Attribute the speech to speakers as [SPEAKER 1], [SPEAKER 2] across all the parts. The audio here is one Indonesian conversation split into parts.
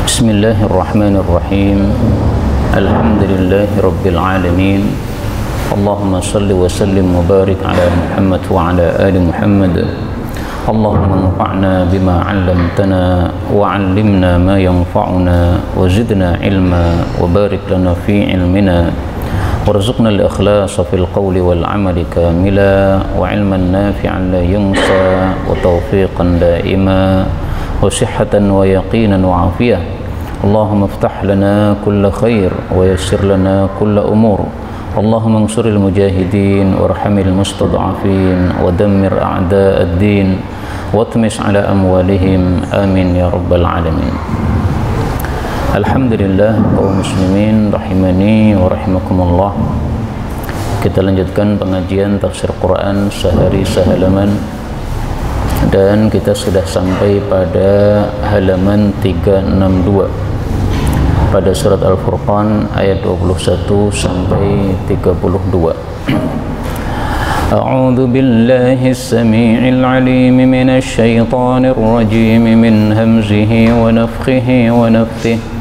[SPEAKER 1] بسم الله الرحمن الرحيم. الحمد لله رب العالمين. اللهم صل وسلم وبارك على محمد وعلى آل محمد. اللهم انفعنا بما علمتنا وعلمنا ما ينفعنا وزدنا علما وبارك لنا في علمنا وارزقنا الإخلاص في القول والعمل كاملا وعلما نافعا لا ينسى وتوفيقا دائما وصحة ويقينا وعافية. اللهم افتح لنا كل خير ويسر لنا كل أمور. اللهم انصر المجاهدين وارحم المستضعفين ودمر أعداء الدين واطمس على أموالهم آمين يا رب العالمين. Alhamdulillah kaum muslimin rahimani wa rahimakumullah. Kita lanjutkan pengajian tafsir Quran sehari sehalaman, dan kita sudah sampai pada halaman 362 pada surat Al-Furqan ayat 21 sampai 32. A'udzu billahi as-sami'il 'alim minasy syaithanir rajim min hamzihi wa nafthihi wa nafthihi.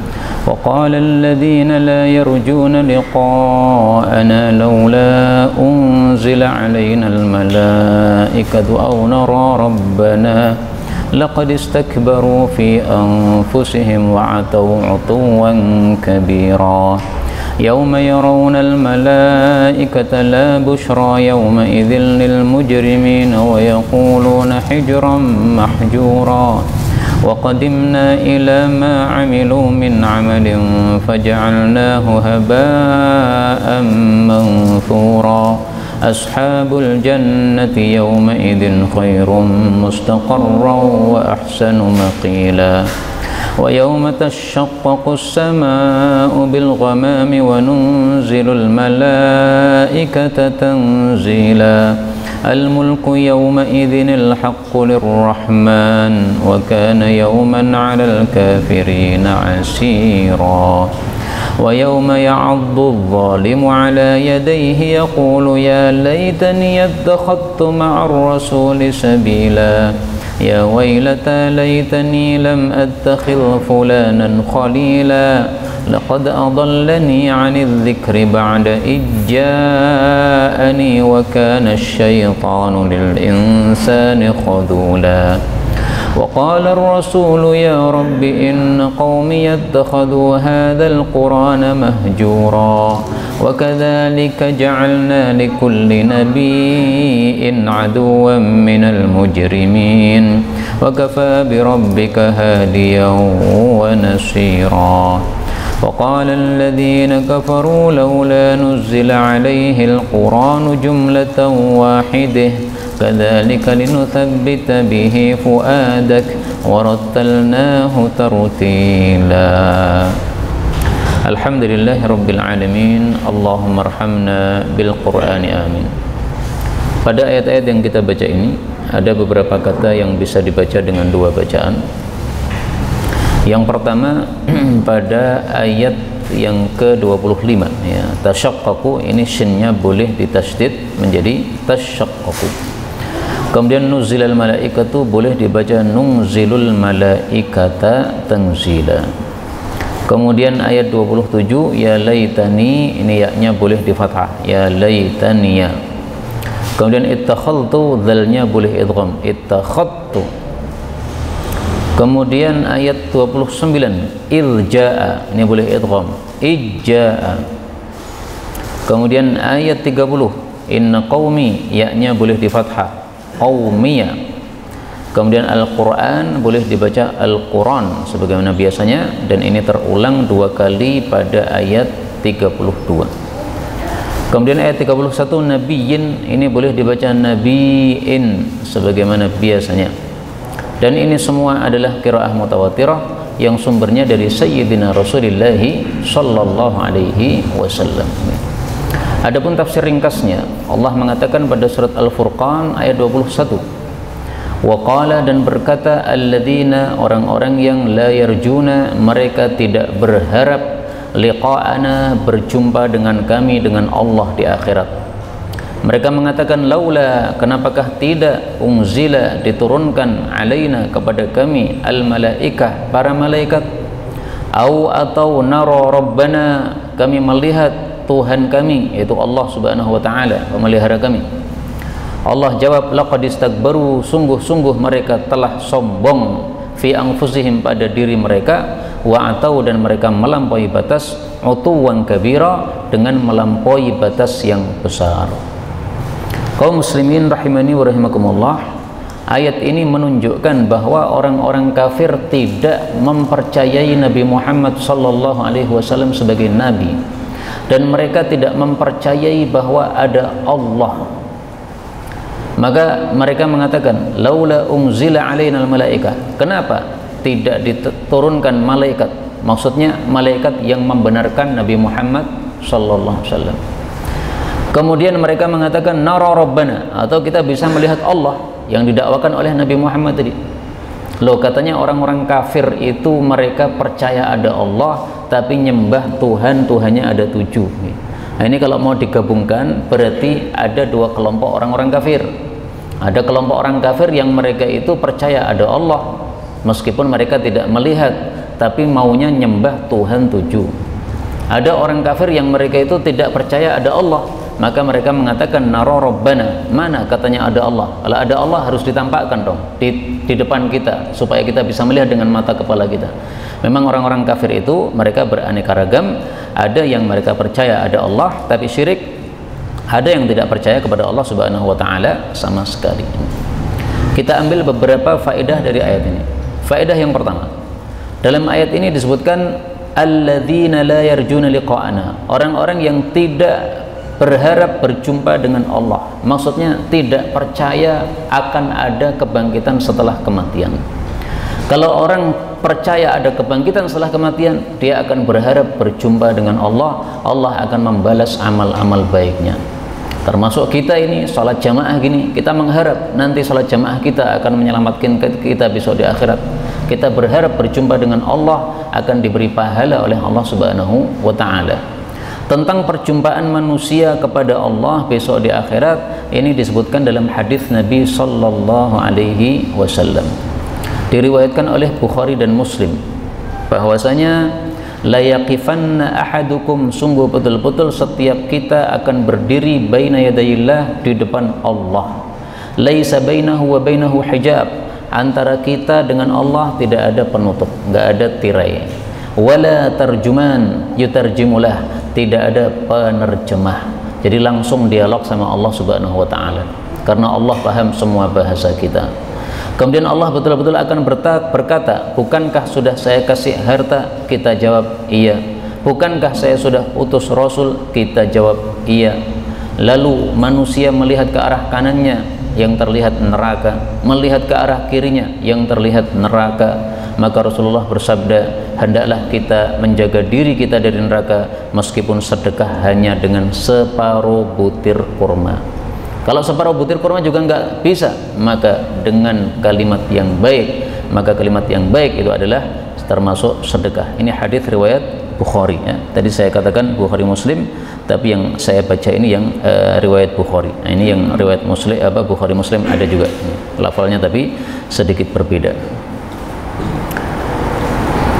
[SPEAKER 1] وقال الذين لا يرجون لقاءنا لولا أنزل علينا الملائكة أو نرى ربنا لقد استكبروا في أنفسهم وعتوا عتوا كبيرا يوم يرون الملائكة لا بشرى يومئذ للمجرمين ويقولون حجرا محجورا وقدمنا إلى ما عملوا من عمل فجعلناه هباء منثورا أصحاب الجنة يومئذ خير مستقرا وأحسن مقيلا ويوم تشقق السماء بالغمام وننزل الملائكة تنزيلا الملك يومئذ الحق للرحمن وكان يوما على الكافرين عسيرا ويوم يعض الظالم على يديه يقول يا ليتني اتخذت مع الرسول سبيلا يا ويلتى ليتني لم أتخذ فلانا خليلا لقد أضلني عن الذكر بعد إذ جاءني وكان الشيطان للإنسان خذولا وقال الرسول يا رب إن قومي اتخذوا هذا القرآن مهجورا وكذلك جعلنا لكل نبي عدوا من المجرمين وكفى بربك هاديا ونصيرا وقال الذين كفروا لولا نزل عليه القرآن جملة واحدة كذلك لنثبت به فؤادك ورتلناه ترتيلا. Alhamdulillah Rabbil Alamin. Allahumma arhamna bil Qur'ani amin. Pada ayat-ayat yang kita baca ini ada beberapa kata yang bisa dibaca dengan dua bacaan. Yang pertama pada ayat yang ke-25 ya, tasyaqqaqu, ini shinnya boleh ditasydid menjadi tasyaqqaqu. Kemudian nuzilal malaikatu boleh dibaca nunzilul malaikata tanzila. Kemudian ayat 27 ya laitani, ini yaknya boleh di fathah ya laitaniya. Kemudian ittakhaltu, dzalnya boleh idgham ittakhattu. Kemudian ayat 29 irjaa, ini boleh idgham ijjaa. Kemudian ayat 30 inna qaumi, yaknya boleh di fathah qaumiyya. Kemudian Al-Quran boleh dibaca Al-Quran sebagaimana biasanya, dan ini terulang dua kali pada ayat 32. Kemudian ayat 31 nabiyyin, ini boleh dibaca nabiin sebagaimana biasanya. Dan ini semua adalah qiraah mutawatirah yang sumbernya dari Sayyidina Rasulullah sallallahu alaihi wasallam. Adapun tafsir ringkasnya, Allah mengatakan pada surat Al-Furqan ayat 21, waqala, dan berkata alladzina, orang-orang yang la yarjuna, mereka tidak berharap liqa'ana, berjumpa dengan kami, dengan Allah di akhirat. Mereka mengatakan laula, kenapakah tidak unzila, diturunkan alaina, kepada kami al malaikah, para malaikat, atau nara rabbana, kami melihat Tuhan kami, yaitu Allah Subhanahu wa taala, pemelihara kami. Allah jawab, laqad istakbaru, sungguh-sungguh mereka telah sombong, fi anfusihim, pada diri mereka, wa atau, dan mereka melampaui batas, utuwan kabira, dengan melampaui batas yang besar. Kaum muslimin rahimani wa rahimakumullah, ayat ini menunjukkan bahwa orang-orang kafir tidak mempercayai Nabi Muhammad sallallahu alaihi wasallam sebagai nabi, dan mereka tidak mempercayai bahwa ada Allah. Maka mereka mengatakan, laula unzila alainal malaikah, kenapa tidak diturunkan malaikat? Maksudnya malaikat yang membenarkan Nabi Muhammad sallallahu alaihi wasallam. Kemudian mereka mengatakan nara rabbana, atau kita bisa melihat Allah yang didakwakan oleh Nabi Muhammad tadi. Loh, katanya orang-orang kafir itu mereka percaya ada Allah, tapi nyembah Tuhannya ada 7. Nah, ini kalau mau digabungkan berarti ada 2 kelompok orang-orang kafir. Ada kelompok orang kafir yang mereka itu percaya ada Allah, meskipun mereka tidak melihat, tapi maunya nyembah Tuhan 7. Ada orang kafir yang mereka itu tidak percaya ada Allah, maka mereka mengatakan nara rabbana, mana katanya ada Allah. Kalau ada Allah harus ditampakkan dong di depan kita, supaya kita bisa melihat dengan mata kepala kita. Memang orang-orang kafir itu mereka beraneka ragam. Ada yang mereka percaya ada Allah tapi syirik, ada yang tidak percaya kepada Allah Subhanahu wa taala sama sekali. Kita ambil beberapa faedah dari ayat ini. Faedah yang pertama, dalam ayat ini disebutkan alladzina la yarjuna liqa'ana, orang-orang yang tidak berharap berjumpa dengan Allah. Maksudnya tidak percaya akan ada kebangkitan setelah kematian. Kalau orang percaya ada kebangkitan setelah kematian, dia akan berharap berjumpa dengan Allah. Allah akan membalas amal-amal baiknya. Termasuk kita ini salat jamaah gini, kita mengharap nanti salat jamaah kita akan menyelamatkan kita besok di akhirat. Kita berharap berjumpa dengan Allah, akan diberi pahala oleh Allah Subhanahu wa taala. Tentang perjumpaan manusia kepada Allah besok di akhirat, ini disebutkan dalam hadis Nabi sallallahu alaihi wasallam. Diriwayatkan oleh Bukhari dan Muslim bahwasanya la yaqifanna ahadukum, sungguh betul-betul setiap kita akan berdiri baina yadayillah, di depan Allah. Laisa bainahu wa bainahu hijab, antara kita dengan Allah tidak ada penutup, enggak ada tirai. Wala tarjuman yutarjimulah, tidak ada penerjemah. Jadi langsung dialog sama Allah Subhanahu wa taala, karena Allah paham semua bahasa kita. Kemudian Allah betul-betul akan berkata, bukankah sudah saya kasih harta? Kita jawab iya. Bukankah saya sudah utus Rasul? Kita jawab iya. Lalu manusia melihat ke arah kanannya, yang terlihat neraka, melihat ke arah kirinya, yang terlihat neraka. Maka Rasulullah bersabda, hendaklah kita menjaga diri kita dari neraka, meskipun sedekah hanya dengan separuh butir kurma. Kalau separuh butir kurma juga nggak bisa, maka dengan kalimat yang baik. Maka kalimat yang baik itu adalah termasuk sedekah. Ini hadis riwayat Bukhari ya. Tadi saya katakan Bukhari Muslim, tapi yang saya baca ini yang riwayat Bukhari. Nah, ini yang riwayat Muslim, Bukhari Muslim ada juga. Lafalnya tapi sedikit berbeda.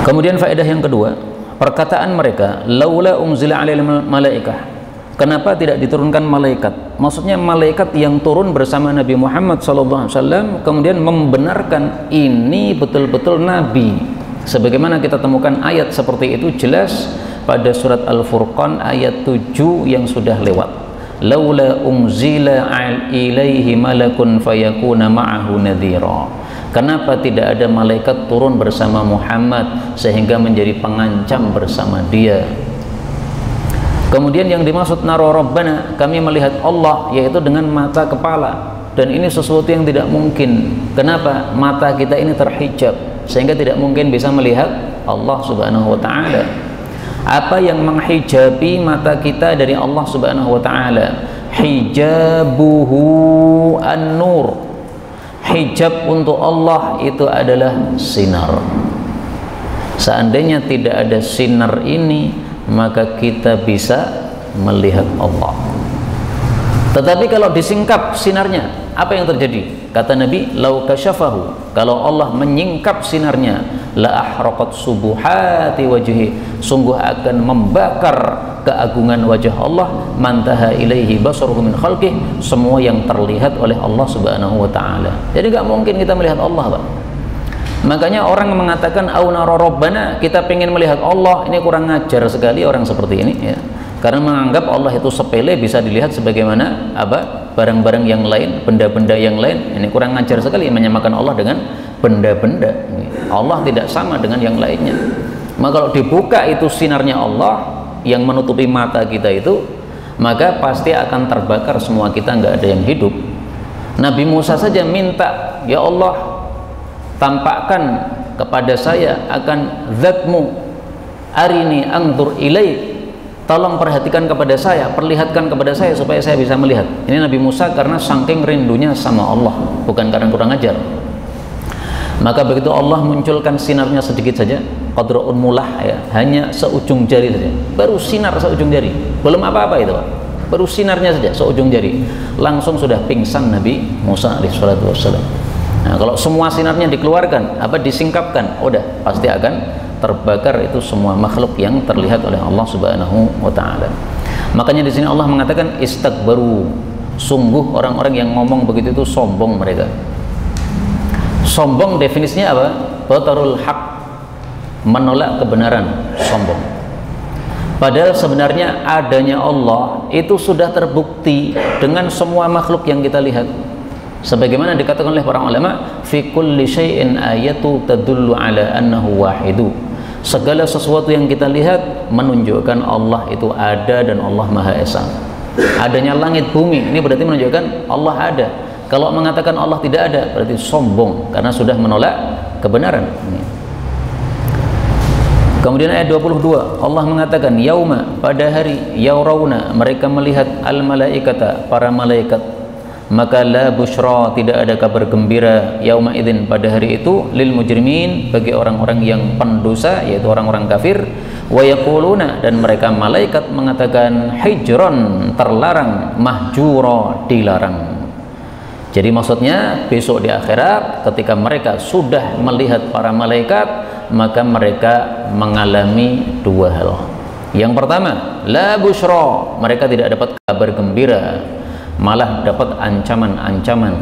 [SPEAKER 1] Kemudian faedah yang kedua, perkataan mereka laula unzila alail malaikah, kenapa tidak diturunkan malaikat? Maksudnya malaikat yang turun bersama Nabi Muhammad SAW, kemudian membenarkan ini betul-betul Nabi. Sebagaimana kita temukan ayat seperti itu jelas pada surat Al-Furqan ayat 7 yang sudah lewat. Laula unzila ilaihi malakun fayakuna ma'ahu nadhira. Kenapa tidak ada malaikat turun bersama Muhammad sehingga menjadi pengancam bersama dia? Kemudian yang dimaksud nara rabbana, kami melihat Allah, yaitu dengan mata kepala, dan ini sesuatu yang tidak mungkin. Kenapa? Mata kita ini terhijab sehingga tidak mungkin bisa melihat Allah Subhanahu wa taala. Apa yang menghijabi mata kita dari Allah Subhanahu wa taala? Hijabuhu an-nur. Hijab untuk Allah itu adalah sinar. Seandainya tidak ada sinar ini, maka kita bisa melihat Allah. Tetapi kalau disingkap sinarnya, apa yang terjadi? Kata Nabi, lau kasyafahu, kalau Allah menyingkap sinarnya, la ahraqat subuhati wajhi, sungguh akan membakar keagungan wajah Allah, mantaha ilaihi basaruhu min khalqih, semua yang terlihat oleh Allah Subhanahu wa taala. Jadi enggak mungkin kita melihat Allah, Pak. Makanya orang mengatakan au nara rabbana, kita pengen melihat Allah, ini kurang ajar sekali orang seperti ini ya. Karena menganggap Allah itu sepele, bisa dilihat sebagaimana apa barang-barang yang lain, benda-benda yang lain. Ini kurang ajar sekali menyamakan Allah dengan benda-benda. Allah tidak sama dengan yang lainnya. Maka kalau dibuka itu sinarnya Allah yang menutupi mata kita itu, maka pasti akan terbakar semua kita, nggak ada yang hidup. Nabi Musa saja minta, ya Allah, tampakkan kepada saya akan zatmu, arini angdur ilaik, tolong perhatikan kepada saya, perlihatkan kepada saya supaya saya bisa melihat. Ini Nabi Musa karena saking rindunya sama Allah, bukan karena kurang ajar. Maka begitu Allah munculkan sinarnya sedikit saja, qadrun mulah ya, hanya seujung jari saja, baru sinar seujung jari, belum apa-apa itu Pak, baru sinarnya saja seujung jari, langsung sudah pingsan Nabi Musa alaihissalatu wassalam. Nah, kalau semua sinarnya dikeluarkan, apa disingkapkan, udah pasti akan terbakar itu semua makhluk yang terlihat oleh Allah Subhanahu wa taala. Makanya di sini Allah mengatakan istakbaru, sungguh orang-orang yang ngomong begitu itu sombong mereka. Sombong definisinya apa? Batarul haq, menolak kebenaran, sombong. Padahal sebenarnya adanya Allah itu sudah terbukti dengan semua makhluk yang kita lihat. Sebagaimana dikatakan oleh para ulama, fi kulli syai'in ayatu tadullu ala annahu wahidu. Segala sesuatu yang kita lihat menunjukkan Allah itu ada dan Allah Maha Esa. Adanya langit bumi ini berarti menunjukkan Allah ada. Kalau mengatakan Allah tidak ada berarti sombong karena sudah menolak kebenaran. Kemudian ayat 22 Allah mengatakan yauma, pada hari, yaurauna, mereka melihat al malaikata, para malaikat, maka la busyra, tidak ada kabar gembira, yauma idzin, pada hari itu, lil mujrimin, bagi orang-orang yang pendosa, yaitu orang-orang kafir, wa yaquluna, dan mereka malaikat mengatakan hijron, terlarang, mahjura, dilarang. Jadi maksudnya besok di akhirat ketika mereka sudah melihat para malaikat, maka mereka mengalami dua hal. Yang pertama, la busyra, mereka tidak dapat kabar gembira, malah dapat ancaman-ancaman.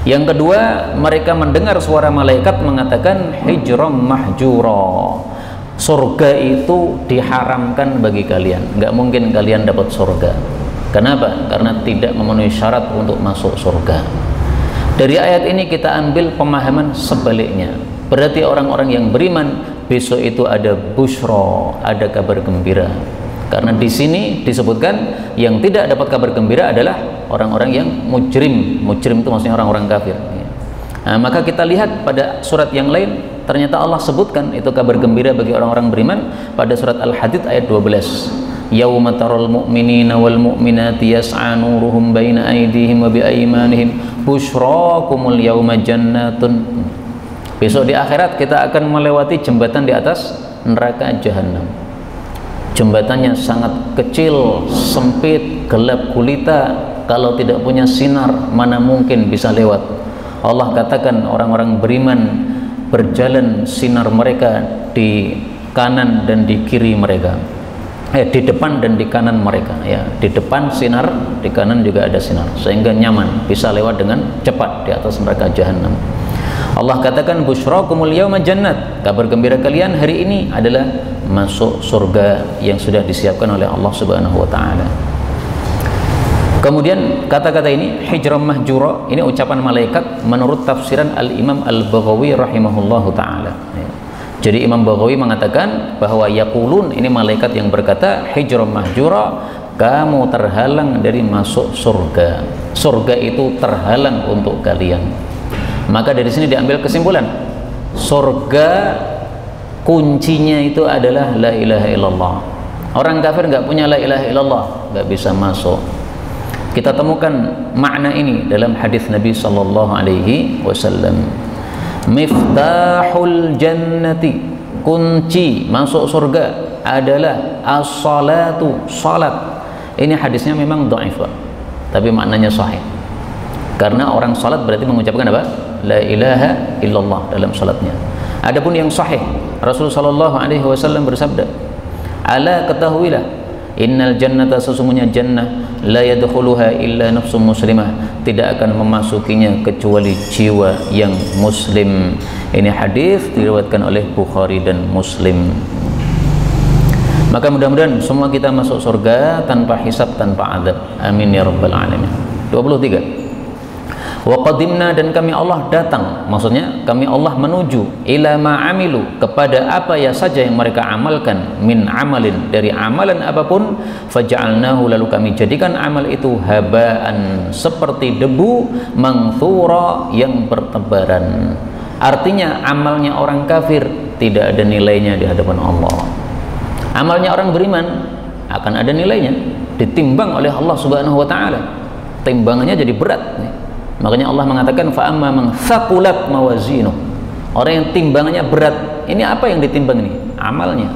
[SPEAKER 1] Yang kedua, mereka mendengar suara malaikat mengatakan hijram mahjura, surga itu diharamkan bagi kalian, nggak mungkin kalian dapat surga. Kenapa? Karena tidak memenuhi syarat untuk masuk surga. Dari ayat ini kita ambil pemahaman sebaliknya, berarti orang-orang yang beriman besok itu ada busyra, ada kabar gembira. Karena di sini disebutkan yang tidak dapat kabar gembira adalah orang-orang yang mujrim. Mujrim itu maksudnya orang-orang kafir. Nah, maka kita lihat pada surat yang lain, ternyata Allah sebutkan itu kabar gembira bagi orang-orang beriman pada surat Al-Hadid ayat 12. Yauma taral mu'minina wal mu'minati yas'a nuruhum baina aydihim wa bi aymanihim busyrakumul yauma jannatun. Besok di akhirat kita akan melewati jembatan di atas neraka jahanam. Jembatannya sangat kecil, sempit, gelap gulita, kalau tidak punya sinar mana mungkin bisa lewat. Allah katakan orang-orang beriman berjalan, sinar mereka di kanan dan di kiri mereka, di depan dan di kanan mereka ya. Di depan sinar, di kanan juga ada sinar, sehingga nyaman, bisa lewat dengan cepat di atas neraka jahanam. Allah katakan busyrakumul yauma jannat, kabar gembira kalian hari ini adalah masuk surga yang sudah disiapkan oleh Allah Subhanahu wa taala. Kemudian kata-kata ini hijram mahjura, ini ucapan malaikat menurut tafsiran Al-Imam Al-Baghawi rahimahullahu taala. Jadi Imam Baghawi mengatakan bahwa yaqulun, ini malaikat yang berkata hijram mahjura, kamu terhalang dari masuk surga. Surga itu terhalang untuk kalian. Maka dari sini diambil kesimpulan, surga kuncinya itu adalah la ilaha illallah. Orang kafir nggak punya la ilaha illallah, nggak bisa masuk. Kita temukan makna ini dalam hadis Nabi sallallahu alaihi wasallam. Miftahul jannati, kunci masuk surga adalah as-salatu, salat. Ini hadisnya memang dhaif, tapi maknanya sahih. Karena orang salat berarti mengucapkan apa? La ilaha illallah dalam salatnya. Adapun yang sahih, Rasulullah sallallahu alaihi wasallam bersabda, "Ala ketahuilah, innal jannata, sesungguhnya jannah, la yadkhuluha illa nafsun muslimah, tidak akan memasukinya kecuali jiwa yang muslim." Ini hadis diriwayatkan oleh Bukhari dan Muslim. Maka mudah-mudahan semua kita masuk surga tanpa hisab, tanpa azab. Amin ya rabbal alamin. 23. Wa qadimna, dan kami Allah datang, maksudnya kami Allah menuju, ila ma'amilu, kepada apa ya saja yang mereka amalkan, min amalin, dari amalan apapun, faja'alnahu, lalu kami jadikan amal itu habaan, seperti debu, mangthura, yang bertebaran. Artinya amalnya orang kafir tidak ada nilainya di hadapan Allah. Amalnya orang beriman akan ada nilainya, ditimbang oleh Allah Subhanahu wa taala. Timbangannya jadi berat. Makanya Allah mengatakan fa amma man thaqulat mawazinuh. Orang yang timbangannya berat, ini apa yang ditimbang ini? Amalnya.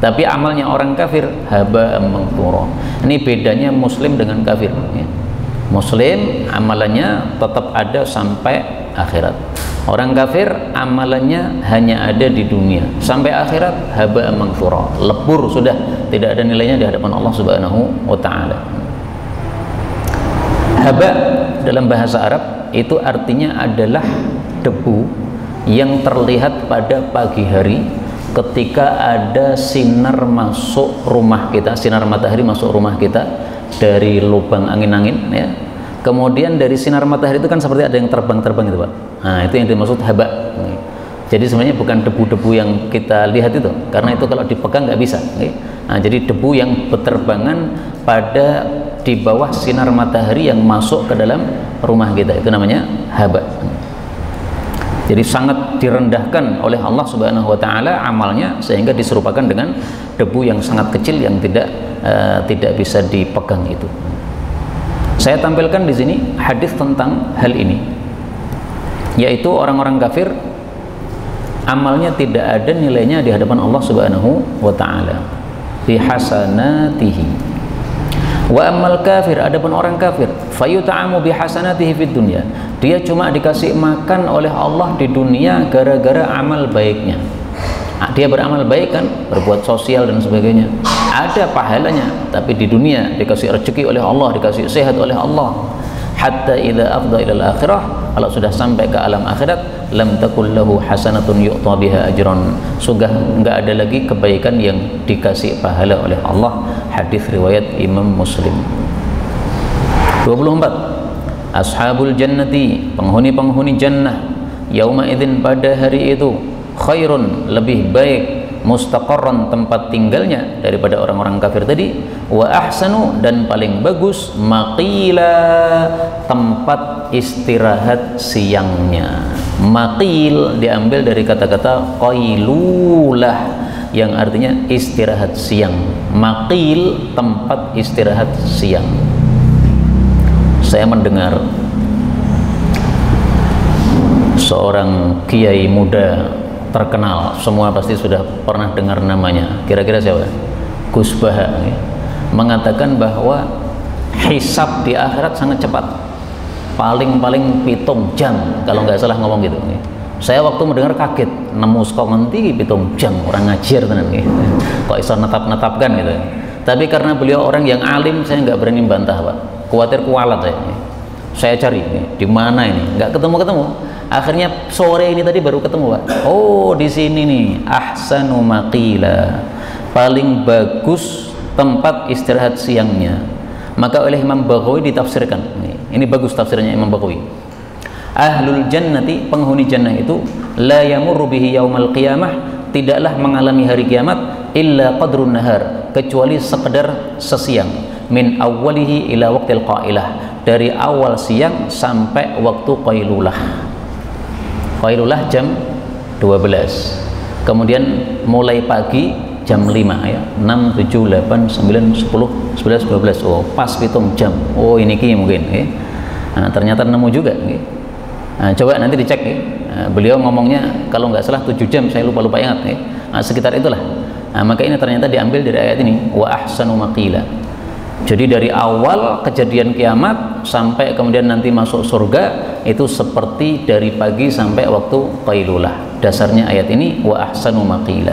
[SPEAKER 1] Tapi amalnya orang kafir haba'an manthura. Ini bedanya muslim dengan kafir, ya. Muslim amalannya tetap ada sampai akhirat. Orang kafir amalannya hanya ada di dunia, sampai akhirat haba'an manthura, lebur sudah, tidak ada nilainya di hadapan Allah Subhanahu wa taala. Haba dalam bahasa Arab itu artinya adalah debu yang terlihat pada pagi hari ketika ada sinar masuk rumah kita, sinar matahari masuk rumah kita dari lubang angin-angin, ya. Kemudian dari sinar matahari itu kan seperti ada yang terbang-terbang gitu, Pak. Nah, itu yang dimaksud haba. Jadi sebenarnya bukan debu-debu yang kita lihat itu, karena itu kalau dipegang nggak bisa. Nah, jadi debu yang berterbangan pada di bawah sinar matahari yang masuk ke dalam rumah kita, itu namanya haba. Jadi sangat direndahkan oleh Allah Subhanahu wa taala amalnya, sehingga diserupakan dengan debu yang sangat kecil yang tidak bisa dipegang itu. Saya tampilkan di sini hadis tentang hal ini, yaitu orang-orang kafir amalnya tidak ada nilainya di hadapan Allah Subhanahu wa taala, bi hasanatihi. Wa ammal kafir, adapun orang kafir, fayuta'amu bi hasanatihi fid dunya, dia cuma dikasih makan oleh Allah di dunia gara-gara amal baiknya. Dia beramal baik kan, berbuat sosial dan sebagainya, ada pahalanya, tapi di dunia dikasih rezeki oleh Allah, dikasih sehat oleh Allah. Hatta idza afdha ila akhirah, kalau sudah sampai ke alam akhirat, lam takul lahu hasanatun yu'ta biha ajran, sudah enggak ada lagi kebaikan yang dikasih pahala oleh Allah. Hadis riwayat Imam Muslim. 24. Ashabul jannati, penghuni-penghuni jannah, yauma idzin, pada hari itu, khairun, lebih baik, mustaqarran, tempat tinggalnya, daripada orang-orang kafir tadi, wa ahsanu, dan paling bagus, maqila, tempat istirahat siangnya. Maqil diambil dari kata-kata qailulah yang artinya istirahat siang. Maqil, tempat istirahat siang. Saya mendengar seorang kiai muda terkenal, semua pasti sudah pernah dengar namanya, kira-kira siapa? Gus Baha, ya, mengatakan bahwa hisab di akhirat sangat cepat, paling-paling 7 jam kalau nggak salah ngomong gitu, ya. Saya waktu mendengar kaget, nemu sekok ngerti 7 jam, orang ngajar tenan, ya. Kok bisa netap-netapkan gitu, ya. Tapi karena beliau orang yang alim, saya nggak berani bantah, Pak, khawatir kualat saya, ya. Saya cari, ya, di mana ini, nggak ketemu-ketemu. Akhirnya sore ini tadi baru ketemu, Pak. Oh, di sini nih, ahsanu maqila, paling bagus tempat istirahat siangnya. Maka oleh Imam Baghawi ditafsirkan, ini bagus tafsirnya Imam Baghawi. Ahlul jannati, penghuni jannah itu, la yamurru bihi yaumal qiyamah, tidaklah mengalami hari kiamat, illa qadrun nahar, kecuali sekedar sesiang, min awwalihi ila waqtil qailah, dari awal siang sampai waktu qailulah. Qailulah jam 12, kemudian mulai pagi jam 5, ya, 6, 7, 8, 9, 10, 11, 12, oh pas 7 jam, oh ini ki mungkin, ya. Nah, ternyata nemu juga, ya. Nah, coba nanti dicek, ya. Nah, beliau ngomongnya kalau nggak salah 7 jam, saya lupa ingat, ya. Nah, sekitar itulah. Nah, maka ini ternyata diambil dari ayat ini, wa ahsanu maqila. Jadi dari awal kejadian kiamat sampai kemudian nanti masuk surga itu seperti dari pagi sampai waktu qailulah. Dasarnya ayat ini wa ahsanu maqila.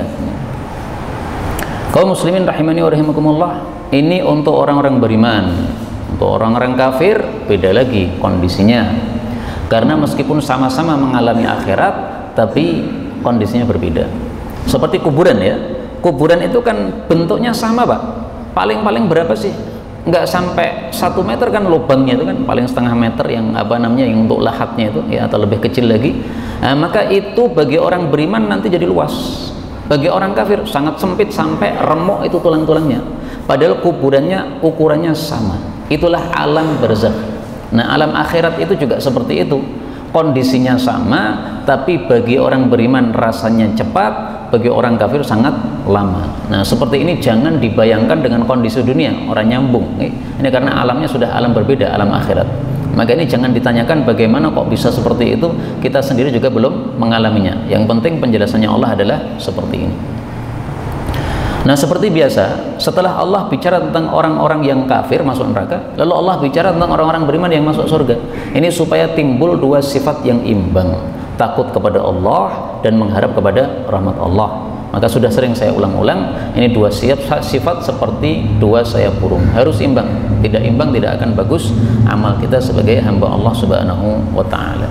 [SPEAKER 1] Kaum muslimin rahimani wa rahimakumullah, ini untuk orang-orang beriman. Untuk orang-orang kafir beda lagi kondisinya. Karena meskipun sama-sama mengalami akhirat tapi kondisinya berbeda. Seperti kuburan ya. Kuburan itu kan bentuknya sama, Pak. Paling-paling berapa sih? Nggak sampai 1 meter kan lubangnya itu kan, paling setengah meter yang yang untuk lahatnya itu ya, atau lebih kecil lagi. Nah, maka itu bagi orang beriman nanti jadi luas. Bagi orang kafir sangat sempit sampai remuk itu tulang-tulangnya. Padahal kuburannya ukurannya sama. Itulah alam barzakh. Nah, alam akhirat itu juga seperti itu. Kondisinya sama, tapi bagi orang beriman rasanya cepat, bagi orang kafir sangat lama. Nah, seperti ini jangan dibayangkan dengan kondisi dunia, orang nyambung. Ini karena alamnya sudah alam berbeda, alam akhirat. Maka ini jangan ditanyakan bagaimana kok bisa seperti itu, kita sendiri juga belum mengalaminya. Yang penting penjelasannya Allah adalah seperti ini. Nah, seperti biasa, setelah Allah bicara tentang orang-orang yang kafir masuk neraka, lalu Allah bicara tentang orang-orang beriman yang masuk surga. Ini supaya timbul dua sifat yang imbang, takut kepada Allah dan mengharap kepada rahmat Allah. Maka sudah sering saya ulang-ulang, ini dua sifat seperti dua sayap burung, harus imbang. Tidak imbang tidak akan bagus amal kita sebagai hamba Allah Subhanahu wa taala.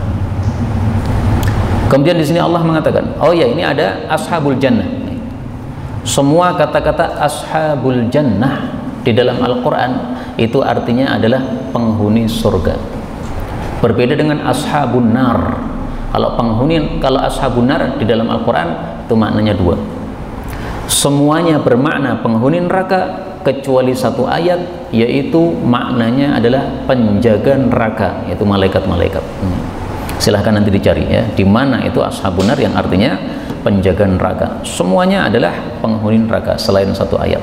[SPEAKER 1] Kemudian di sini Allah mengatakan, oh ya, ini ada ashabul jannah. Semua kata-kata ashabul jannah di dalam Al-Quran itu artinya adalah penghuni surga. Berbeda dengan ashabun nar. Kalau ashabun nar di dalam Al-Quran itu maknanya dua. Semuanya bermakna penghuni neraka kecuali satu ayat, yaitu maknanya adalah penjaga neraka, yaitu malaikat-malaikat. Silahkan nanti dicari ya, di mana itu ashabun nar yang artinya penjaga neraka. Semuanya adalah penghuni neraka selain satu ayat.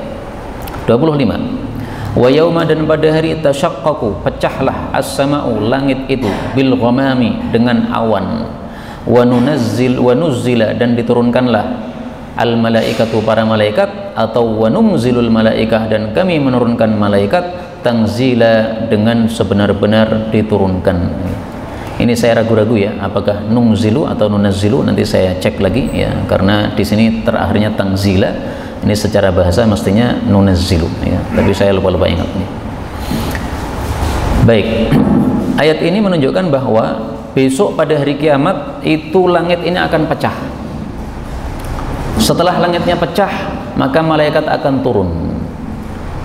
[SPEAKER 1] 25. Wa yauma, dan pada hari tasyaqqaqu, pecahlah as-sama'u, langit itu, bil ghamami, dengan awan. Wa nuzzila, dan diturunkanlah al malaikatu, para malaikat, atau wa numzilul malaikah, dan kami menurunkan malaikat, tanzila, dengan sebenar-benar diturunkan. Ini saya ragu-ragu ya, apakah nunzilu atau nunazzilu, nanti saya cek lagi ya, karena di sini terakhirnya tanzila. Ini secara bahasa mestinya nunazzilu ya, tapi saya lupa ingat nih. Baik, ayat ini menunjukkan bahwa besok pada hari kiamat itu langit ini akan pecah. Setelah langitnya pecah, maka malaikat akan turun.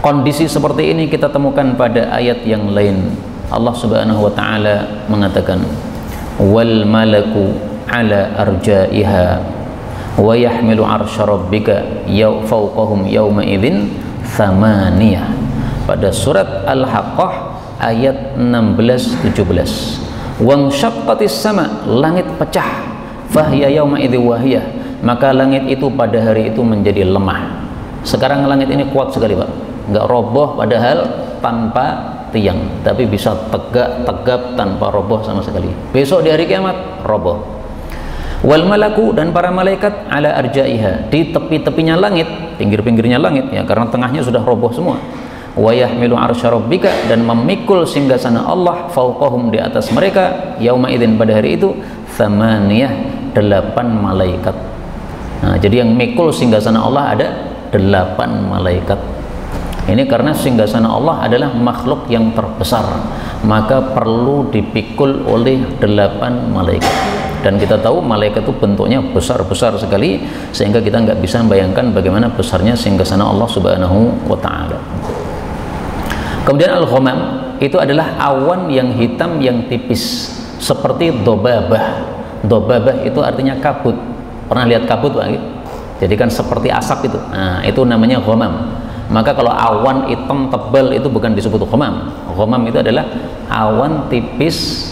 [SPEAKER 1] Kondisi seperti ini kita temukan pada ayat yang lain. Allah Subhanahu wa taala mengatakan, wal malaku ala arjaiha wa yahmilu arsya rabbika fawqahum yawma idzin thamaniyah. Pada surat Al-Haqqah ayat 16-17. Wang syaqqatis sama, langit pecah, fahiya yawma idzi wahiyah, maka langit itu pada hari itu menjadi lemah. Sekarang langit ini kuat sekali, Pak, nggak roboh, padahal tanpa tiang, tapi bisa tegap tanpa roboh sama sekali. Besok di hari kiamat roboh. Wal malaku, dan para malaikat, ala arjaiha, di tepi-tepinya langit, pinggir-pinggirnya langit ya, karena tengahnya sudah roboh semua. Wa yahmilu arsya rabbika, dan memikul singgasana Allah, fauqahum, di atas mereka, yauma idzin, pada hari itu, tsamaniyah, 8 malaikat. Nah, jadi yang mikul singgasana Allah ada 8 malaikat. Ini karena singgasana Allah adalah makhluk yang terbesar, maka perlu dipikul oleh 8 malaikat. Dan kita tahu malaikat itu bentuknya besar-besar sekali, sehingga kita nggak bisa membayangkan bagaimana besarnya singgasana Allah Subhanahu wa ta'ala. Kemudian al-ghamam itu adalah awan yang hitam yang tipis, seperti dobabah. Dobabah itu artinya kabut. Pernah lihat kabut, Pak? Jadi kan seperti asap itu. Nah, itu namanya ghamam. Maka kalau awan hitam tebal itu bukan disebut ghamam. Ghamam itu adalah awan tipis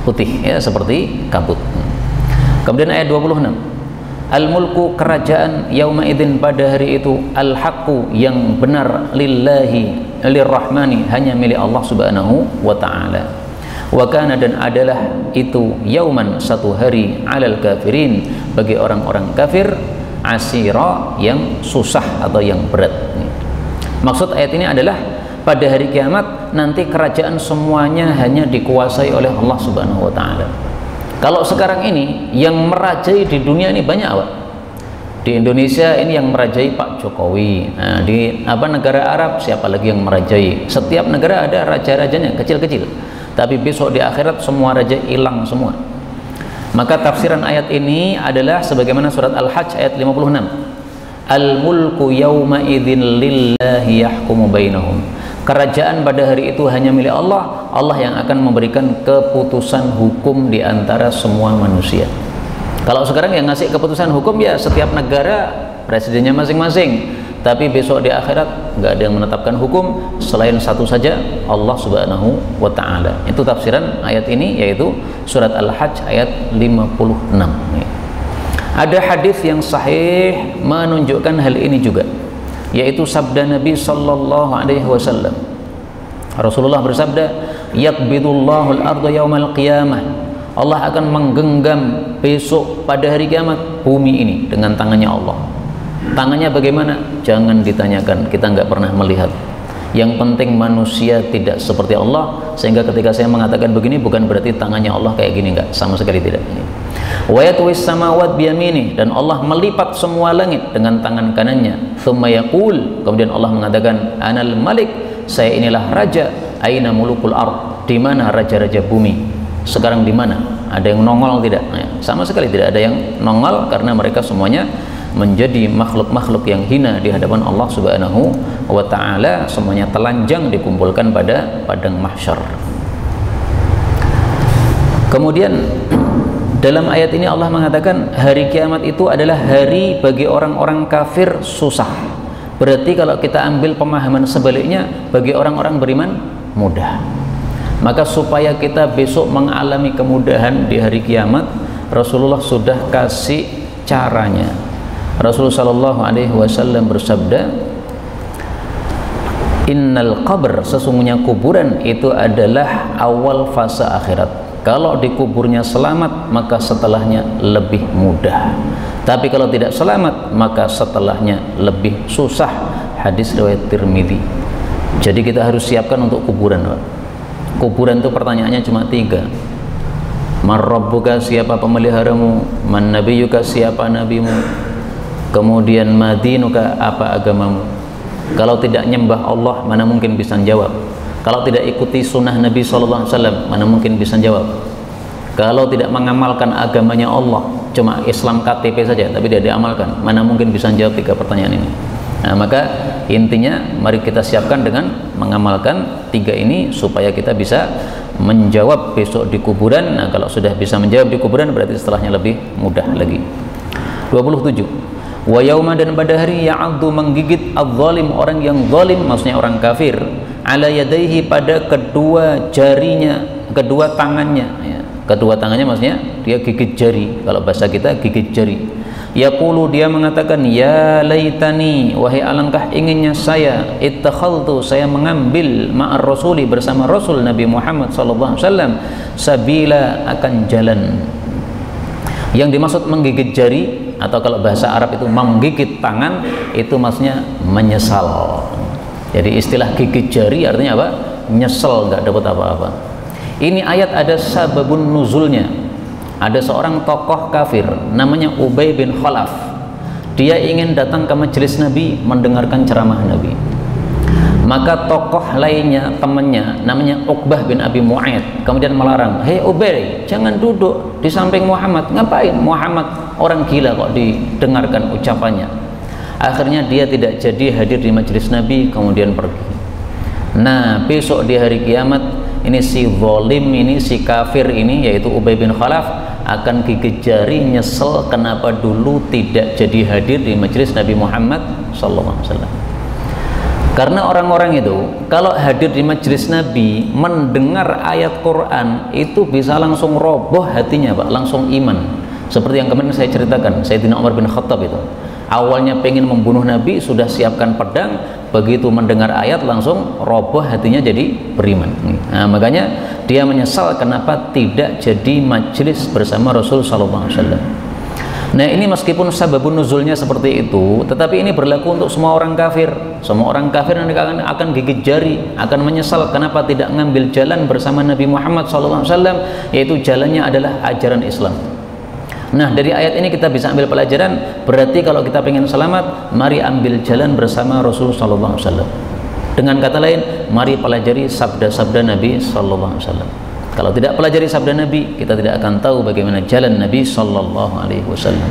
[SPEAKER 1] putih ya, seperti kabut. Kemudian ayat 26. Al-mulku, kerajaan, yauma idzin, pada hari itu, al-haqqu, yang benar, lillahi, lirrahmani, hanya milik Allah Subhanahu wa ta'ala. Wa kana, dan adalah itu, yauman, satu hari, alal kafirin, bagi orang-orang kafir, asira, yang susah atau yang berat. Maksud ayat ini adalah pada hari kiamat nanti kerajaan semuanya hanya dikuasai oleh Allah Subhanahu wa taala. Kalau sekarang ini yang merajai di dunia ini banyak apa? Di Indonesia ini yang merajai Pak Jokowi. Nah, di negara Arab siapa lagi yang merajai? Setiap negara ada raja-rajanya kecil-kecil. Tapi besok di akhirat semua raja hilang semua. Maka tafsiran ayat ini adalah sebagaimana surat Al-Hajj ayat 56. Al-mulku yawma idzin lillahi yahkumu bainahum. Kerajaan pada hari itu hanya milik Allah. Allah yang akan memberikan keputusan hukum di antara semua manusia. Kalau sekarang yang ngasih keputusan hukum ya setiap negara presidennya masing-masing. Tapi besok di akhirat nggak ada yang menetapkan hukum selain satu saja, Allah Subhanahu wa taala. Itu tafsiran ayat ini, yaitu surat Al-Hajj ayat 56. Ada hadis yang sahih menunjukkan hal ini juga, yaitu sabda Nabi sallallahu alaihi wasallam. Rasulullah bersabda, "Yaqbidullahu al-ardha yaumal qiyamah." Allah akan menggenggam besok pada hari kiamat bumi ini dengan tangannya Allah. Tangannya bagaimana? Jangan ditanyakan, kita nggak pernah melihat. Yang penting manusia tidak seperti Allah, sehingga ketika saya mengatakan begini bukan berarti tangannya Allah kayak gini, enggak, sama sekali tidak. Wa yatwis samawat biyamini, dan Allah melipat semua langit dengan tangan kanannya. Tsumma yaqul, kemudian Allah mengatakan, anal malik, saya inilah raja. Aina mulukul ard, di mana raja-raja bumi? Sekarang di mana? Ada yang nongol tidak? Sama sekali tidak ada yang nongol, karena mereka semuanya menjadi makhluk-makhluk yang hina di hadapan Allah Subhanahu wa taala. Semuanya telanjang dikumpulkan pada padang mahsyar. Kemudian dalam ayat ini Allah mengatakan hari kiamat itu adalah hari bagi orang-orang kafir susah. Berarti kalau kita ambil pemahaman sebaliknya, bagi orang-orang beriman mudah. Maka supaya kita besok mengalami kemudahan di hari kiamat, Rasulullah sudah kasih caranya. Rasulullah sallallahu alaihi wasallam bersabda, innal qabr, sesungguhnya kuburan itu adalah awal fase akhirat. Kalau dikuburnya selamat, maka setelahnya lebih mudah. Tapi kalau tidak selamat, maka setelahnya lebih susah. Hadis riwayat Tirmidzi. Jadi kita harus siapkan untuk kuburan, Pak. Kuburan itu pertanyaannya cuma 3. Man rabbuka, siapa pemeliharamu? Man nabiyuka, siapa nabimu? Kemudian madinuka, apa agamamu? Kalau tidak nyembah Allah, mana mungkin bisa jawab? Kalau tidak ikuti sunnah Nabi SAW, mana mungkin bisa jawab? Kalau tidak mengamalkan agamanya Allah, cuma Islam KTP saja tapi tidak diamalkan, mana mungkin bisa jawab 3 pertanyaan ini? Nah, maka intinya mari kita siapkan dengan mengamalkan 3 ini supaya kita bisa menjawab besok di kuburan. Nah, kalau sudah bisa menjawab di kuburan berarti setelahnya lebih mudah lagi. 27. Wa yauma, dan pada hari ya'addu, menggigit adz-zalim, orang yang zalim, maksudnya orang kafir, ala yadaihi, pada kedua jarinya, kedua tangannya ya. Kedua tangannya maksudnya dia gigit jari, kalau bahasa kita gigit jari. Yaqulu, dia mengatakan, ya laitani, wahai alangkah inginnya saya, ittakhaltu, saya mengambil ma'ar rasuli, bersama Rasul Nabi Muhammad sallallahu alaihi wasallam, sabila, akan jalan. Yang dimaksud menggigit jari, atau kalau bahasa Arab itu menggigit tangan, itu maksudnya menyesal. Jadi istilah gigit jari artinya apa? Nyesel, nggak dapat apa-apa. Ini ayat ada sababun nuzulnya. Ada seorang tokoh kafir namanya Ubay bin Khalaf. Dia ingin datang ke majelis Nabi mendengarkan ceramah Nabi. Maka tokoh lainnya, temannya namanya Uqbah bin Abi Mu'aid, kemudian melarang, hei Ubay, jangan duduk di samping Muhammad. Ngapain? Muhammad orang gila kok didengarkan ucapannya. Akhirnya dia tidak jadi hadir di majelis Nabi, kemudian pergi. Nah, besok di hari kiamat ini si zalim ini, si kafir ini, yaitu Ubay bin Khalaf, akan gigit jari nyesel kenapa dulu tidak jadi hadir di majelis Nabi Muhammad sallallahu alaihi wasallam. Karena orang-orang itu kalau hadir di majelis Nabi mendengar ayat Quran itu bisa langsung roboh hatinya, Pak, langsung iman. Seperti yang kemarin saya ceritakan, Sayyidina Umar bin Khattab itu awalnya pengen membunuh Nabi, sudah siapkan pedang, begitu mendengar ayat langsung roboh hatinya, jadi beriman. Nah, makanya dia menyesal kenapa tidak jadi majelis bersama Rasul sallallahu alaihi wasallam. Nah, ini meskipun sababun nuzulnya seperti itu, tetapi ini berlaku untuk semua orang kafir. Semua orang kafir nanti akan gigit jari, akan menyesal kenapa tidak ngambil jalan bersama Nabi Muhammad SAW, yaitu jalannya adalah ajaran Islam. Nah, dari ayat ini kita bisa ambil pelajaran, berarti kalau kita ingin selamat, mari ambil jalan bersama Rasulullah SAW. Dengan kata lain, mari pelajari sabda-sabda Nabi SAW. Kalau tidak pelajari sabda Nabi, kita tidak akan tahu bagaimana jalan Nabi sallallahu alaihi wasallam.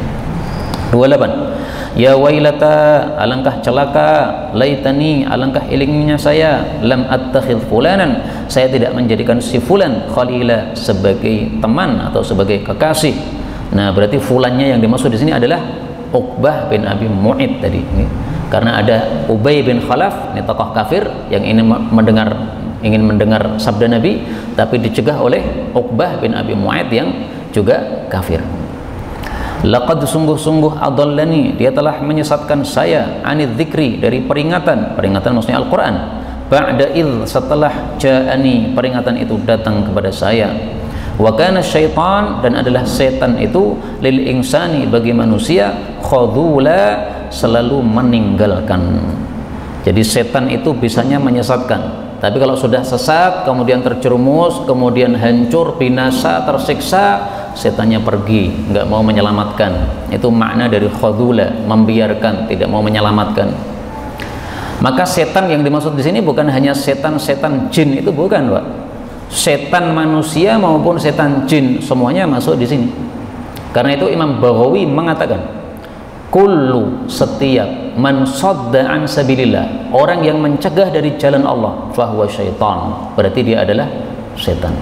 [SPEAKER 1] 28. Ya wailata, alangkah celaka, laitani, alangkah ilingnya saya, lam attakhidh fulanan, saya tidak menjadikan si fulan khalila sebagai teman atau sebagai kekasih. Nah, berarti fulannya yang dimaksud di sini adalah Uqbah bin Abi Mu'id tadi. Karena ada Ubay bin Khalaf, ini tokoh kafir yang ingin mendengar sabda Nabi, tapi dicegah oleh Uqbah bin Abi Mu'aid yang juga kafir. Laqad sungguh-sungguh adallani, dia telah menyesatkan saya, anid dzikri, dari peringatan maksudnya Al-Quran, ba'da idh, setelah ja'ani, peringatan itu datang kepada saya. Wa kana syaitan, dan adalah setan itu, lil insani, bagi manusia, khadula, selalu meninggalkan. Jadi setan itu bisanya menyesatkan, tapi kalau sudah sesat, kemudian terjerumus, kemudian hancur, binasa, tersiksa, setannya pergi, nggak mau menyelamatkan. Itu makna dari khadula, membiarkan, tidak mau menyelamatkan. Maka setan yang dimaksud di sini bukan hanya setan-setan jin, itu bukan, Pak. Setan manusia maupun setan jin, semuanya masuk di sini. Karena itu Imam Baghawi mengatakan, kullu, setiap, man sadda an sabilillah, orang yang mencegah dari jalan Allah, fahuwa syaitan, berarti dia adalah setan.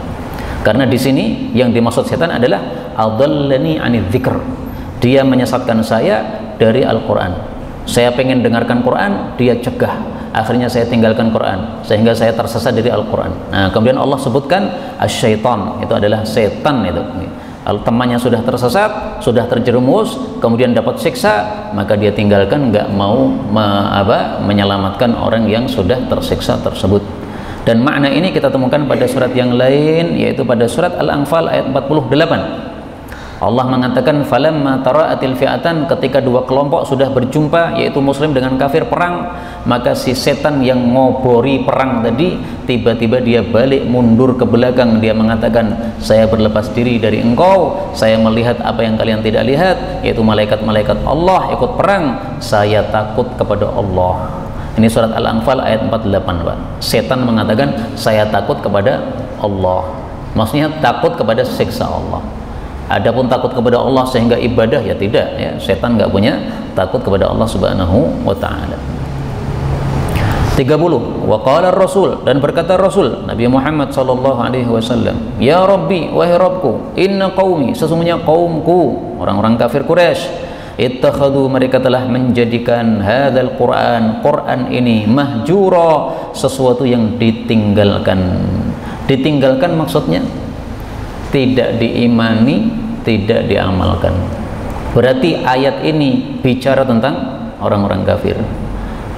[SPEAKER 1] Karena di sini yang dimaksud setan adalah adallani anidz dzikr, dia menyesatkan saya dari Al-Quran. Saya pengen dengarkan Quran, dia cegah, akhirnya saya tinggalkan Quran, sehingga saya tersesat dari Al-Quran. Nah, kemudian Allah sebutkan asyaitan, itu adalah setan itu. Temannya sudah tersesat, sudah terjerumus, kemudian dapat siksa, maka dia tinggalkan, nggak mau menyelamatkan orang yang sudah tersiksa tersebut. Dan makna ini kita temukan pada surat yang lain, yaitu pada surat Al-Anfal ayat 48. Allah mengatakan, falamma tara'atil fi'atan, ketika dua kelompok sudah berjumpa, yaitu muslim dengan kafir, perang, maka si setan yang ngobori perang tadi, tiba-tiba dia balik mundur ke belakang, dia mengatakan, saya berlepas diri dari engkau, saya melihat apa yang kalian tidak lihat, yaitu malaikat-malaikat Allah ikut perang, saya takut kepada Allah. Ini surat Al-Anfal ayat 48, Pak. Setan mengatakan, saya takut kepada Allah, maksudnya takut kepada siksa Allah. Adapun takut kepada Allah sehingga ibadah, ya tidak, ya. Setan nggak punya takut kepada Allah Subhanahu wa ta'ala. 30. Wa qala Rasul, dan berkata Rasul Nabi Muhammad sallallahu alaihi wasallam, ya Rabbi, wahai Rabbku, inna qaumi, sesungguhnya kaumku, orang-orang kafir Quraisy, ittakhadhu, mereka telah menjadikan hadzal Quran, Quran ini, mahjura, sesuatu yang ditinggalkan. Ditinggalkan maksudnya tidak diimani, tidak diamalkan. Berarti ayat ini bicara tentang orang-orang kafir.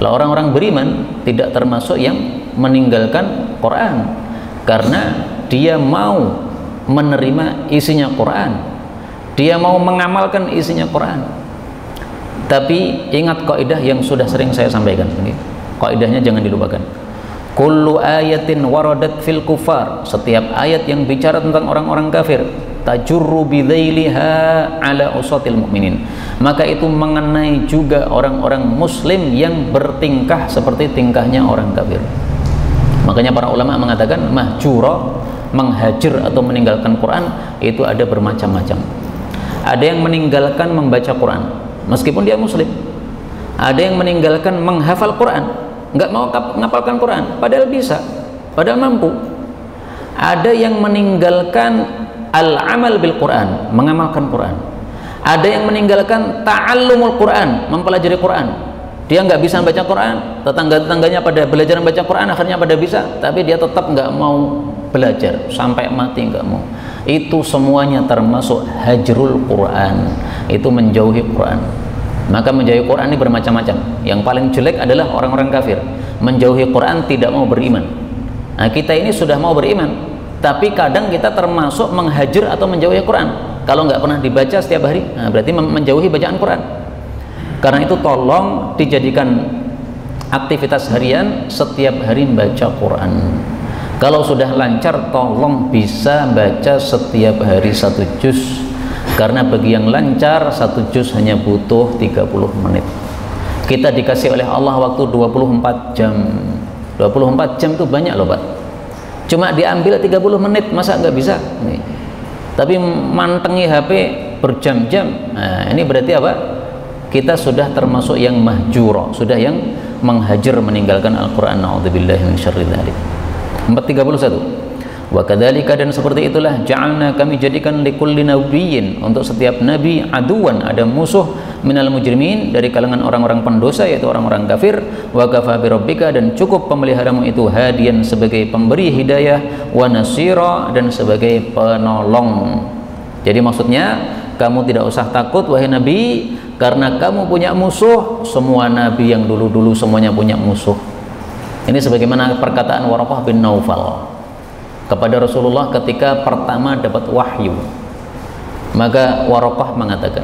[SPEAKER 1] Lah, orang-orang beriman tidak termasuk yang meninggalkan Quran, karena dia mau menerima isinya Quran, dia mau mengamalkan isinya Quran. Tapi ingat kaidah yang sudah sering saya sampaikan, kaidahnya jangan dilupakan. Kullu ayatin waradat fil kufar, setiap ayat yang bicara tentang orang-orang kafir, tajurru bidzailiha ala usatil mu'minin, maka itu mengenai juga orang-orang muslim yang bertingkah seperti tingkahnya orang kafir. Makanya para ulama mengatakan mahjura, menghajir atau meninggalkan Quran, itu ada bermacam-macam. Ada yang meninggalkan membaca Quran meskipun dia muslim, ada yang meninggalkan menghafal Quran, nggak mau ngapalkan Quran, padahal bisa, padahal mampu. Ada yang meninggalkan al-amal bil Quran, mengamalkan Quran. Ada yang meninggalkan ta'allumul Quran, mempelajari Quran. Dia nggak bisa baca Quran, tetangga-tetangganya pada belajar membaca Quran, akhirnya pada bisa, tapi dia tetap nggak mau belajar, sampai mati nggak mau. Itu semuanya termasuk hajrul Quran, itu menjauhi Quran. Maka menjauhi Quran ini bermacam-macam. Yang paling jelek adalah orang-orang kafir, menjauhi Quran, tidak mau beriman. Nah, kita ini sudah mau beriman, tapi kadang kita termasuk menghajir atau menjauhi Quran. Kalau nggak pernah dibaca setiap hari, nah berarti menjauhi bacaan Quran. Karena itu tolong dijadikan aktivitas harian setiap hari membaca Quran. Kalau sudah lancar, tolong bisa baca setiap hari 1 juz. Karena bagi yang lancar 1 juz hanya butuh 30 menit. Kita dikasih oleh Allah waktu 24 jam. 24 jam itu banyak loh Pak. Cuma diambil 30 menit, masa nggak bisa? Nih. Tapi mantengi HP berjam-jam. Nah, ini berarti apa? Kita sudah termasuk yang mahjura, sudah yang menghajar, meninggalkan Al-Quran. Na'udzubillahi min syarri dzalik. 431. Wa kadzalika, dan seperti itulah ja'alna, kami jadikan likulli nabiyyin, untuk setiap nabi, aduwan, ada musuh, minal mujrimin, dari kalangan orang-orang pendosa, yaitu orang-orang kafir. Wa kafa bi rabbika, dan cukup pemeliharamu itu, hadian, sebagai pemberi hidayah, wa nasira, dan sebagai penolong. Jadi maksudnya kamu tidak usah takut wahai nabi, karena kamu punya musuh. Semua nabi yang dulu-dulu semuanya punya musuh. Ini sebagaimana perkataan Waraqah bin Naufal kepada Rasulullah ketika pertama dapat wahyu. Maka Waraqah mengatakan,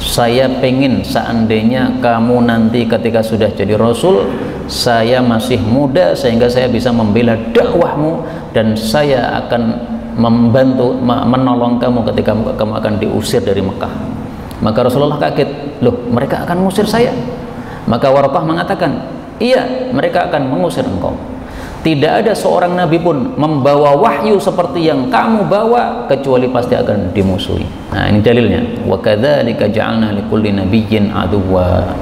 [SPEAKER 1] saya pengen seandainya kamu nanti ketika sudah jadi Rasul, saya masih muda sehingga saya bisa membela dakwahmu, dan saya akan membantu, menolong kamu ketika kamu akan diusir dari Mekah. Maka Rasulullah kaget, loh mereka akan mengusir saya? Maka Waraqah mengatakan, iya, mereka akan mengusir engkau. Tidak ada seorang nabi pun membawa wahyu seperti yang kamu bawa, kecuali pasti akan dimusuhi. Nah, ini dalilnya. Wa kadzalika ja'alna likulli nabiyyin aduwwa.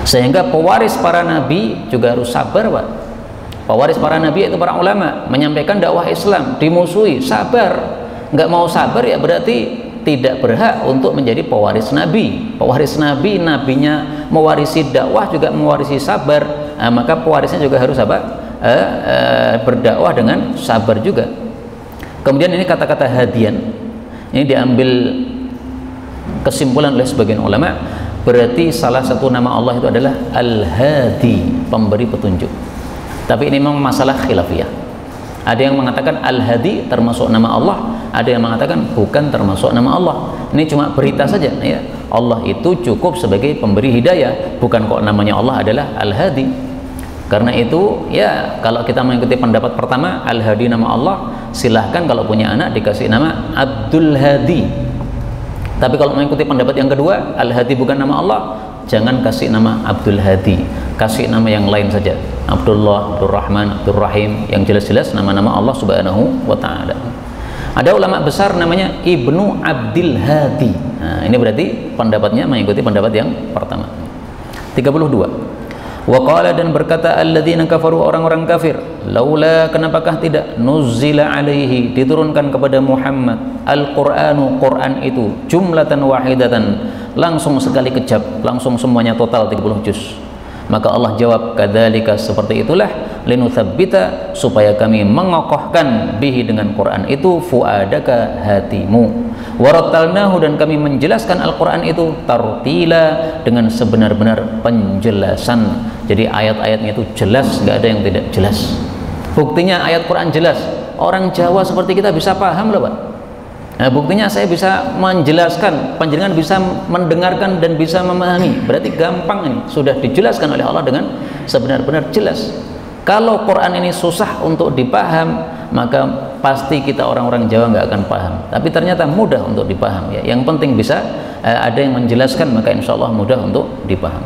[SPEAKER 1] Sehingga pewaris para nabi juga harus sabar, Pak. Pewaris para nabi itu para ulama, menyampaikan dakwah Islam, dimusuhi, sabar. Nggak mau sabar ya berarti tidak berhak untuk menjadi pewaris nabi. Pewaris nabi, nabinya mewarisi dakwah juga mewarisi sabar. Nah, maka pewarisnya juga harus apa? Berdakwah dengan sabar juga. Kemudian ini kata-kata hadian ini diambil kesimpulan oleh sebagian ulama, berarti salah satu nama Allah itu adalah Al-Hadi, pemberi petunjuk. Tapi ini memang masalah khilafiyah. Ada yang mengatakan Al-Hadi termasuk nama Allah, ada yang mengatakan bukan termasuk nama Allah. Ini cuma berita saja ya. Allah itu cukup sebagai pemberi hidayah, bukan kok namanya Allah adalah Al-Hadi. Karena itu ya, kalau kita mengikuti pendapat pertama, Al-Hadi nama Allah, silahkan kalau punya anak dikasih nama Abdul Hadi. Tapi kalau mengikuti pendapat yang kedua, Al-Hadi bukan nama Allah, jangan kasih nama Abdul Hadi, kasih nama yang lain saja, Abdullah, Abdul Rahman, Abdul Rahim, yang jelas-jelas nama-nama Allah Subhanahu wa Ta'ala. Ada ulama besar namanya Ibnu Abdil Hadi. Nah, ini berarti pendapatnya mengikuti pendapat yang pertama. 32. Wa qala, dan berkata alladzina kafaru, orang-orang kafir, laula, kenapakah tidak, nuzila alaihi, diturunkan kepada Muhammad, al-Qur'anu, Quran itu, jumlatan wahidatan, langsung sekali kejap, langsung semuanya total 30 juz. Maka Allah jawab, kadzalika, seperti itulah, linutsabbita, supaya kami mengokohkan bihi, dengan Quran itu, fuadaka, hatimu, warattalnahu, dan kami menjelaskan Al-Quran itu, tartila, dengan sebenar-benar penjelasan. Jadi ayat-ayatnya itu jelas, nggak ada yang tidak jelas. Buktinya ayat Quran jelas, orang Jawa seperti kita bisa paham loh Pak. Nah, buktinya saya bisa menjelaskan, panjenengan bisa mendengarkan dan bisa memahami. Berarti gampang, ini sudah dijelaskan oleh Allah dengan sebenar-benar jelas. Kalau Quran ini susah untuk dipaham, maka pasti kita orang-orang Jawa nggak akan paham. Tapi ternyata mudah untuk dipaham ya. Yang penting bisa ada yang menjelaskan, maka insya Allah mudah untuk dipaham.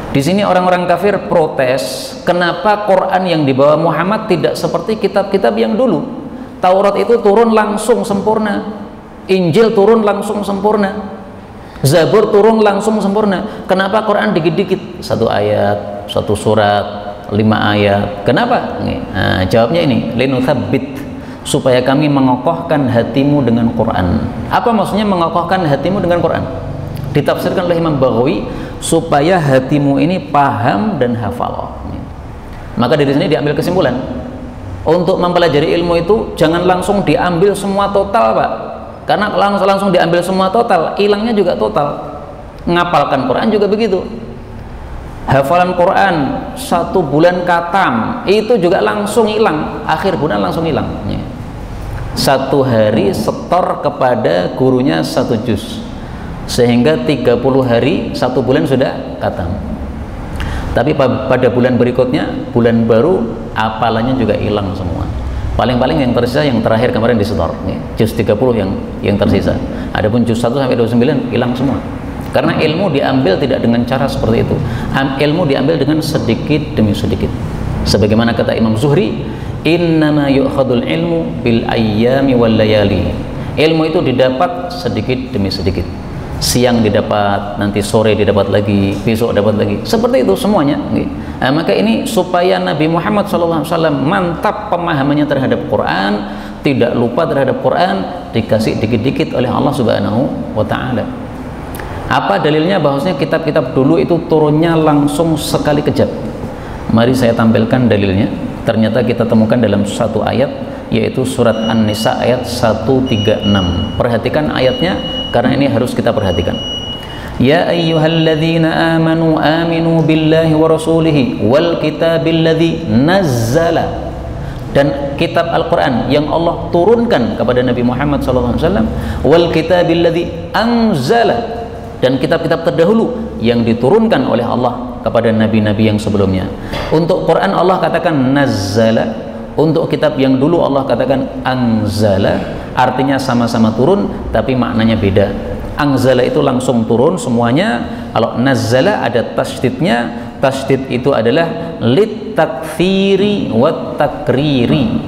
[SPEAKER 1] Di sini orang-orang kafir protes, kenapa Quran yang dibawa Muhammad tidak seperti kitab-kitab yang dulu? Taurat itu turun langsung sempurna, Injil turun langsung sempurna, Zabur turun langsung sempurna. Kenapa Quran dikit-dikit? 1 ayat, 1 surat, 5 ayat. Kenapa? Nah, jawabnya ini, linutsabbit, supaya kami mengokohkan hatimu dengan Quran. Apa maksudnya mengokohkan hatimu dengan Quran? Ditafsirkan oleh Imam Baghawi, supaya hatimu ini paham dan hafal. Maka dari sini diambil kesimpulan, untuk mempelajari ilmu itu jangan langsung diambil semua total Pak, karena langsung diambil semua total, hilangnya juga total. Ngapalkan Quran juga begitu, hafalan Quran 1 bulan khatam itu juga langsung hilang, akhir bulan langsung hilang. satu hari setor kepada gurunya 1 juz, sehingga 30 hari 1 bulan sudah khatam. Tapi pada bulan berikutnya, bulan baru, hafalannya juga hilang semua. Paling-paling yang tersisa yang terakhir kemarin disetor, juz 30 yang tersisa. Adapun juz 1 sampai 29 hilang semua. Karena ilmu diambil tidak dengan cara seperti itu. Ilmu diambil dengan sedikit demi sedikit. Sebagaimana kata Imam Zuhri, innama yu'khadul ilmu bil ayyami wal layali. Ilmu itu didapat sedikit demi sedikit. Siang didapat, nanti sore didapat lagi, besok dapat lagi. Seperti itu semuanya. Nah, maka ini supaya Nabi Muhammad SAW mantap pemahamannya terhadap Quran, tidak lupa terhadap Quran, dikasih dikit-dikit oleh Allah Subhanahu wa Ta'ala. Apa dalilnya bahwasanya kitab-kitab dulu itu turunnya langsung sekali kejap? Mari saya tampilkan dalilnya. Ternyata kita temukan dalam satu ayat, yaitu surat An-Nisa ayat 136. Perhatikan ayatnya, karena ini harus kita perhatikan. Ya ayyuhalladzina amanu aminu billahi wa rasulihi wal kitabil ladzi nazzala. Dan kitab Al-Quran yang Allah turunkan kepada Nabi Muhammad SAW, wal kitabil ladzi anzala, dan kitab-kitab terdahulu yang diturunkan oleh Allah kepada nabi-nabi yang sebelumnya. Untuk Quran Allah katakan nazzala, untuk kitab yang dulu Allah katakan anzala, artinya sama-sama turun tapi maknanya beda. Anzala itu langsung turun semuanya, kalau nazzala ada tasydidnya. Tasydid itu adalah lit takfiri wat takriri.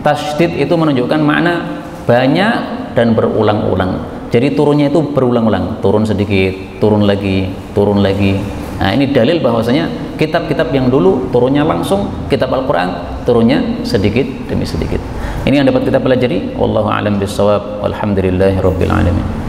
[SPEAKER 1] Tasydid itu menunjukkan makna banyak dan berulang-ulang. Jadi turunnya itu berulang-ulang, turun sedikit, turun lagi, turun lagi. Nah, ini dalil bahwasanya kitab-kitab yang dulu turunnya langsung, kitab Al-Quran turunnya sedikit demi sedikit. Ini yang dapat kita pelajari. Wallahu a'lam bishawab. Walhamdulillahirabbil alamin.